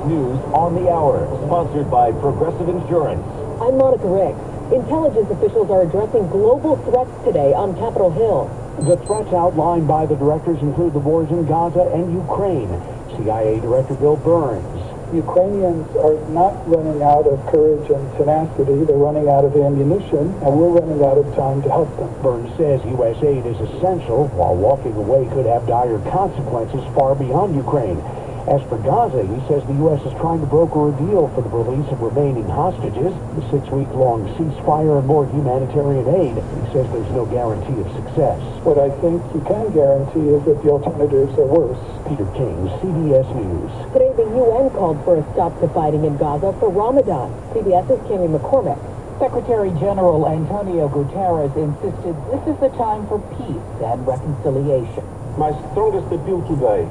News on the Hour, sponsored by Progressive Insurance. I'm Monica Rick. Intelligence officials are addressing global threats today on Capitol Hill. The threats outlined by the directors include the wars in Gaza and Ukraine. CIA Director Bill Burns. Ukrainians are not running out of courage and tenacity. They're running out of ammunition, and we're running out of time to help them. Burns says U.S. aid is essential, while walking away could have dire consequences far beyond Ukraine. As for Gaza, he says the U.S. is trying to broker a deal for the release of remaining hostages, the 6-week-long ceasefire, and more humanitarian aid. He says there's no guarantee of success. What I think you can guarantee is that the alternatives are worse. Peter King, CBS News. Today, the UN called for a stop to fighting in Gaza for Ramadan. CBS's Cammy McCormick. Secretary General Antonio Guterres insisted this is the time for peace and reconciliation. My strongest appeal today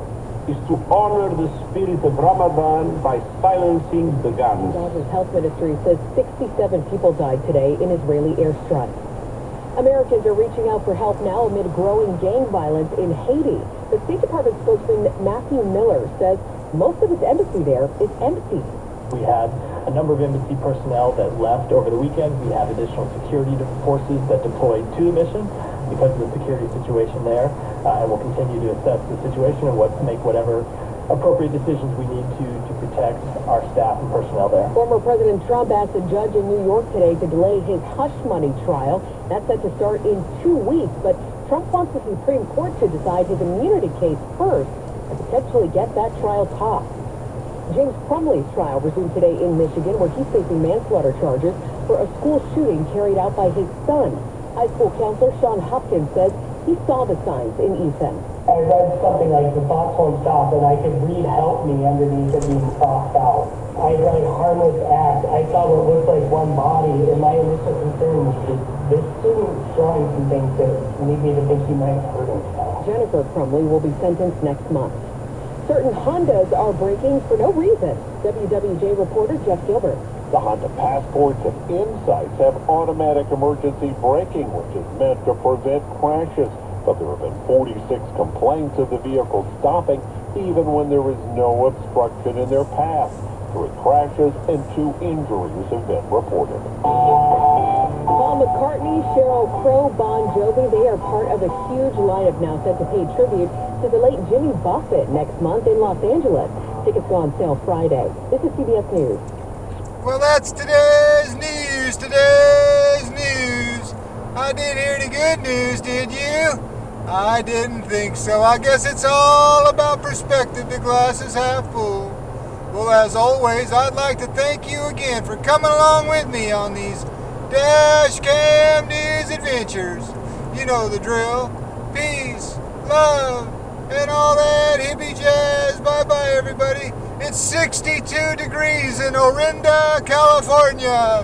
is to honor the spirit of Ramadan by silencing the guns. Gaza's health ministry says 67 people died today in Israeli airstrikes. Americans are reaching out for help now amid growing gang violence in Haiti. The State Department spokesman Matthew Miller says most of its embassy there is empty. We had a number of embassy personnel that left over the weekend. We have additional security forces that deployed to the mission because of the security situation there. And we'll continue to assess the situation and make whatever appropriate decisions we need to protect our staff and personnel there. Former President Trump asked a judge in New York today to delay his hush money trial. That's set to start in 2 weeks, but Trump wants the Supreme Court to decide his immunity case first and potentially get that trial topped. James Crumley's trial resumed today in Michigan, where he's facing manslaughter charges for a school shooting carried out by his son. High school counselor Sean Hopkins says he saw the signs in Ethan. I read something like the thoughts won't stop, and I could read help me underneath it being crossed out. I write harmless act. I saw what looked like one body, and my initial concern was that this student showing some things that lead me to think he might hurt himself. Jennifer Crumley will be sentenced next month. Certain Hondas are braking for no reason. WWJ reporter Jeff Gilbert. The Honda Passports and Insights have automatic emergency braking, which is meant to prevent crashes. But there have been 46 complaints of the vehicle stopping even when there is no obstruction in their path. 3 crashes and 2 injuries have been reported. Paul McCartney, Sheryl Crow, Bon Jovi, they are part of a huge lineup now set to pay tribute to the late Jimmy Buffett next month in Los Angeles. Tickets go on sale Friday. This is CBS News. Well, that's today's news. I didn't hear any good news, did you? I didn't think so. I guess it's all about perspective. The glass is half full. Well, as always, I'd like to thank you again for coming along with me on these Dash Cam News adventures. You know the drill. Peace, love, and all that hippie jazz. Bye-bye, everybody. It's 62 degrees in Orinda, California.